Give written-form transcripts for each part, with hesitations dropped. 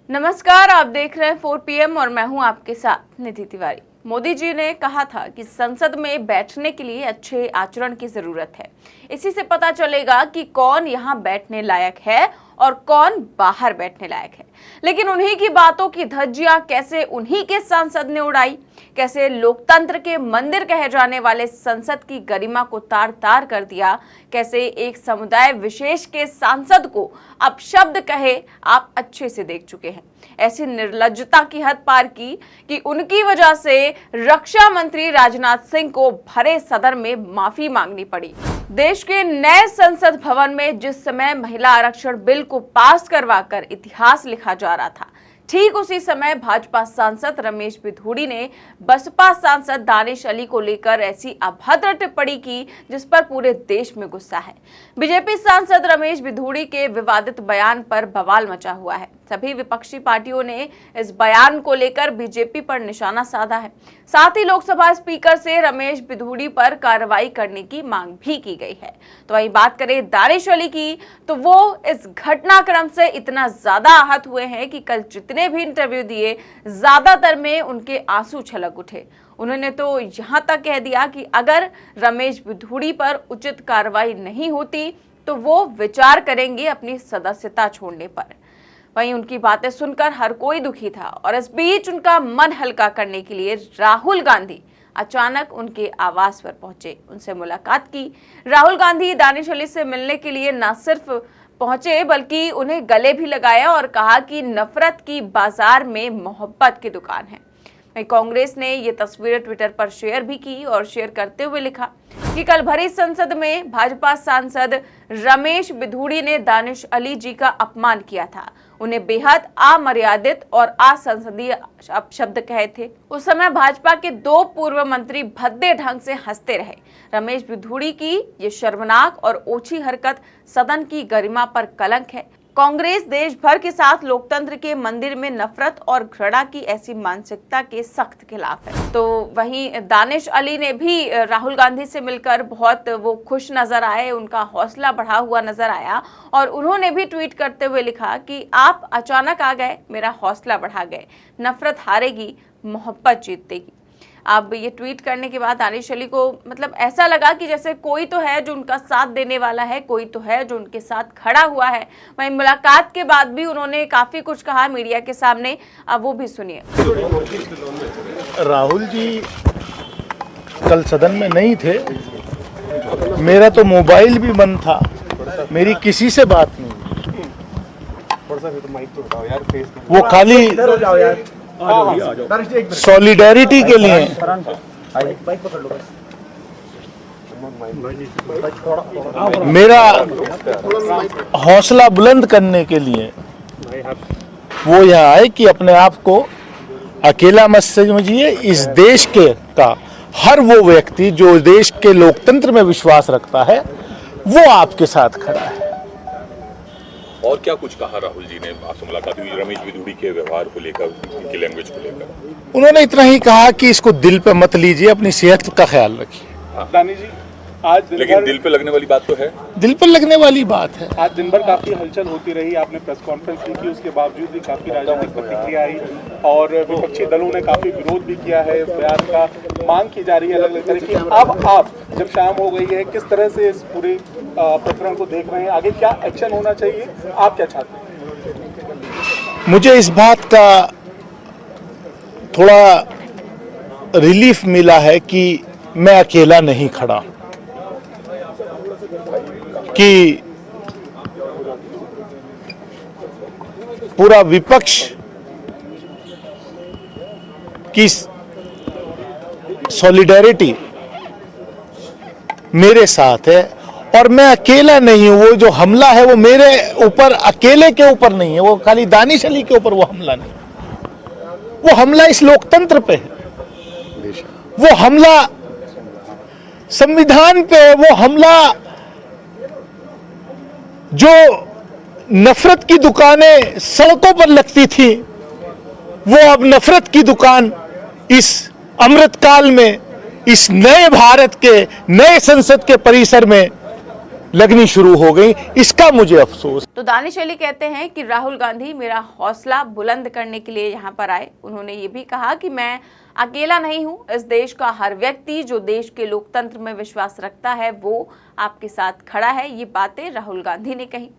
नमस्कार, आप देख रहे हैं 4 PM और मैं हूं आपके साथ निधि तिवारी। मोदी जी ने कहा था कि संसद में बैठने के लिए अच्छे आचरण की जरूरत है। इसी से पता चलेगा कि कौन यहां बैठने लायक है और कौन बाहर बैठने लायक है। लेकिन उन्हीं की बातों की धज्जियां कैसे उन्हीं के सांसद ने उड़ाई, कैसे लोकतंत्र के मंदिर कहे जाने वाले संसद की गरिमा को तार तार कर दिया, कैसे एक समुदाय विशेष के सांसद को अपशब्द कहे, आप अच्छे से देख चुके हैं। ऐसी निर्लज्जता की हद पार की कि उनकी वजह से रक्षा मंत्री राजनाथ सिंह को भरे सदन में माफी मांगनी पड़ी। देश के नए संसद भवन में जिस समय महिला आरक्षण बिल को पास करवाकर इतिहास लिखा जा रहा था, ठीक उसी समय भाजपा सांसद रमेश बिधूड़ी ने बसपा सांसद दानिश अली को लेकर ऐसी अभद्र टिप्पणी की जिस पर पूरे देश में गुस्सा है। बीजेपी सांसद रमेश बिधूड़ी के विवादित बयान पर बवाल मचा हुआ है। सभी विपक्षी पार्टियों ने इस बयान को लेकर बीजेपी पर निशाना साधा है। साथ ही लोकसभा स्पीकर से रमेश बिधूड़ी पर कार्रवाई करने की मांग भी की गई है। तो वहीं बात करें दानिश अली की, तो वो इस घटनाक्रम से इतना ज्यादा आहत हुए हैं कि कल जितने भी इंटरव्यू दिए, ज्यादातर में उनके आंसू छलक उठे। उन्होंने तो यहां तक कह दिया कि अगर रमेश बिधूड़ी पर उचित कार्रवाई नहीं होती तो वो विचार करेंगे अपनी सदस्यता छोड़ने पर। वहीं उनकी बातें सुनकर हर कोई दुखी था और इस बीच उनका मन हल्का करने के लिए राहुल गांधी अचानक उनके आवास पर पहुंचे, उनसे मुलाकात की। राहुल गांधी दानिश अली से मिलने के लिए न सिर्फ पहुंचे बल्कि उन्हें गले भी लगाया और कहा कि नफरत की बाजार में मोहब्बत की दुकान है। वहीं कांग्रेस ने ये तस्वीरें ट्विटर पर शेयर भी की और शेयर करते हुए लिखा कि कल भरी संसद में भाजपा सांसद रमेश बिधूड़ी ने दानिश अली जी का अपमान किया था, उन्हें बेहद अमर्यादित और असंसदीय अपशब्द कहे थे। उस समय भाजपा के 2 पूर्व मंत्री भद्दे ढंग से हंसते रहे। रमेश बिधूड़ी की ये शर्मनाक और ओछी हरकत सदन की गरिमा पर कलंक है। कांग्रेस देश भर के साथ लोकतंत्र के मंदिर में नफरत और घृणा की ऐसी मानसिकता के सख्त खिलाफ है। तो वहीं दानिश अली ने भी राहुल गांधी से मिलकर बहुत वो खुश नजर आए, उनका हौसला बढ़ा हुआ नजर आया और उन्होंने भी ट्वीट करते हुए लिखा कि आप अचानक आ गए, मेरा हौसला बढ़ा गए, नफरत हारेगी, मोहब्बत जीतेगी। अब ये ट्वीट करने के बाद दानिश अली को मतलब ऐसा लगा कि जैसे कोई तो है जो उनका साथ देने वाला है, कोई तो है जो उनके साथ खड़ा हुआ है। वहीं मुलाकात के बाद भी उन्होंने काफी कुछ कहा मीडिया के सामने, अब वो भी सुनिए। राहुल जी कल सदन में नहीं थे, मेरा तो मोबाइल भी बंद था, मेरी किसी से बात नहीं। वो खाली सॉलिडेरिटी के लिए, मेरा हौसला बुलंद करने के लिए वो यहाँ आए कि अपने आप को अकेला मत समझिए। इस देश के का हर वो व्यक्ति जो देश के लोकतंत्र में विश्वास रखता है वो आपके साथ खड़ा है। और क्या कुछ कहा राहुल जी ने? आपसे मुलाकात हुई रमेश बिधूड़ी के व्यवहार को लेकर, उनकी लैंग्वेज को लेकर? उन्होंने इतना ही कहा कि इसको दिल पे मत लीजिए, अपनी सेहत का ख्याल रखिए। दानिश जी आज लेकिन दिल पे लगने वाली बात तो है, दिल पर लगने वाली बात है। आज दिन भर काफी हलचल होती रही, आपने प्रेस कॉन्फ्रेंस की, उसके बावजूद भी काफी राजनीतिक प्रतिक्रिया आई और विपक्षी दलों ने काफी विरोध भी किया है, बयान का मांग की जा रही है अलग अलग तरह की। अब आप जब शाम हो गई है, किस तरह से इस पूरे प्रकरण को देख रहे हैं? आगे क्या एक्शन होना चाहिए, आप क्या चाहते हैं? मुझे इस बात का थोड़ा रिलीफ मिला है कि मैं अकेला नहीं खड़ा, कि पूरा विपक्ष की सॉलिडेरिटी मेरे साथ है और मैं अकेला नहीं हूं। वो जो हमला है वो मेरे ऊपर अकेले के ऊपर नहीं है, वो खाली दानिश अली के ऊपर वो हमला नहीं, वो हमला इस लोकतंत्र पे है, वो हमला संविधान पे है, वो हमला जो नफरत की दुकानें सड़कों पर लगती थी वो अब नफरत की दुकान इस अमृतकाल में, इस नए भारत के नए संसद के परिसर में लगनी शुरू हो गई, इसका मुझे अफसोस। तो दानिश अली कहते हैं कि राहुल गांधी मेरा हौसला बुलंद करने के लिए यहाँ पर आए। उन्होंने ये भी कहा कि मैं अकेला नहीं हूँ, इस देश का हर व्यक्ति जो देश के लोकतंत्र में विश्वास रखता है वो आपके साथ खड़ा है। ये बातें राहुल गांधी ने कही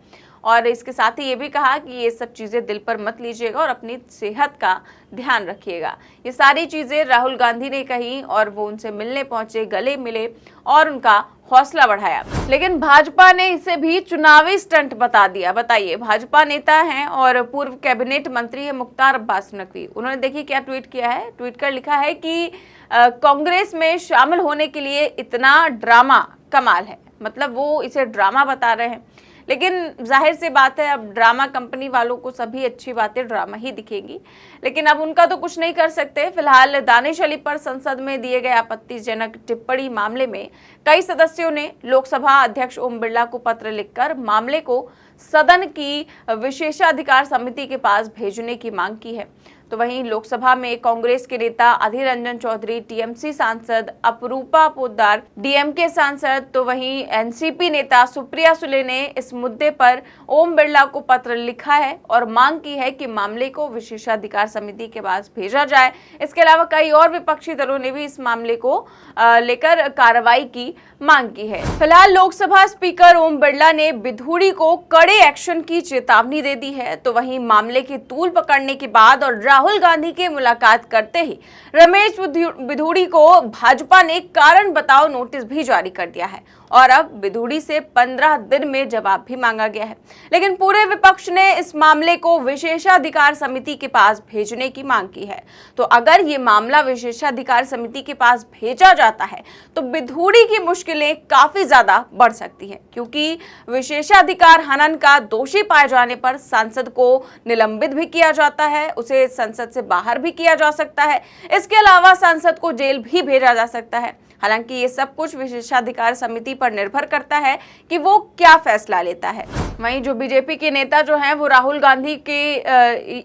और इसके साथ ही ये भी कहा कि ये सब चीज़ें दिल पर मत लीजिएगा और अपनी सेहत का ध्यान रखिएगा। ये सारी चीज़ें राहुल गांधी ने कही और वो उनसे मिलने पहुंचे, गले मिले और उनका हौसला बढ़ाया। लेकिन भाजपा ने इसे भी चुनावी स्टंट बता दिया। बताइए, भाजपा नेता हैं और पूर्व कैबिनेट मंत्री है मुख्तार अब्बास नकवी। उन्होंने देखिए क्या ट्वीट किया है। ट्वीट कर लिखा है कि कांग्रेस में शामिल होने के लिए इतना ड्रामा कमाल है। मतलब वो इसे ड्रामा बता रहे हैं, लेकिन जाहिर सी बात है अब ड्रामा कंपनी वालों को सभी अच्छी बातें ड्रामा ही दिखेगी, लेकिन अब उनका तो कुछ नहीं कर सकते। फिलहाल दानिश अली पर संसद में दिए गए आपत्तिजनक टिप्पणी मामले में कई सदस्यों ने लोकसभा अध्यक्ष ओम बिरला को पत्र लिखकर मामले को सदन की विशेषाधिकार समिति के पास भेजने की मांग की है। तो वहीं लोकसभा में कांग्रेस के नेता अधीर रंजन चौधरी, टीएमसी सांसद अपरूपा पोद्दार, डीएमके सांसद, तो वहीं एनसीपी नेता सुप्रिया सुले ने इस मुद्दे पर ओम बिरला को पत्र लिखा है और मांग की है कि मामले को विशेषाधिकार समिति के पास भेजा जाए। इसके अलावा कई और विपक्षी दलों ने भी इस मामले को लेकर कार्रवाई की मांग की है। फिलहाल लोकसभा स्पीकर ओम बिरला ने बिधूड़ी को कड़े एक्शन की चेतावनी दे दी है। तो वहीं मामले की तूल पकड़ने के बाद और राहुल गांधी के मुलाकात करते ही रमेश बिधूड़ी को भाजपा ने कारण बताओ नोटिस भी जारी कर दिया है और अब बिधूड़ी से 15 दिन में जवाब भी मांगा गया है। लेकिन पूरे विपक्ष ने इस मामले को विशेषाधिकार समिति के पास भेजने की मांग की है। तो अगर ये मामला विशेषाधिकार समिति के पास भेजा जाता है तो बिधूड़ी की मुश्किलें काफी ज्यादा बढ़ सकती हैं, क्योंकि विशेषाधिकार हनन का दोषी पाए जाने पर सांसद को निलंबित भी किया जाता है, उसे संसद से बाहर भी किया जा सकता है। इसके अलावा सांसद को जेल भी भेजा जा सकता है। हालांकि ये सब कुछ विशेषाधिकार समिति पर निर्भर करता है कि वो क्या फैसला लेता है। वहीं जो बीजेपी के नेता जो हैं वो राहुल गांधी के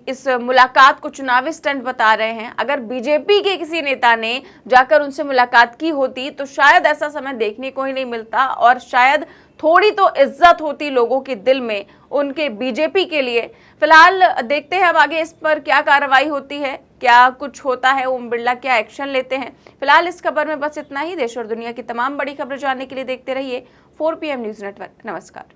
इस मुलाकात को चुनावी स्टंट बता रहे हैं। अगर बीजेपी के किसी नेता ने जाकर उनसे मुलाकात की होती तो शायद ऐसा समय देखने को ही नहीं मिलता और शायद थोड़ी तो इज्जत होती लोगों के दिल में उनके बीजेपी के लिए। फिलहाल देखते हैं अब आगे इस पर क्या कार्रवाई होती है, क्या कुछ होता है, ओम बिरला क्या एक्शन लेते हैं। फिलहाल इस खबर में बस इतना ही। देश और दुनिया की तमाम बड़ी खबरें जानने के लिए देखते रहिए 4 PM न्यूज नेटवर्क। नमस्कार।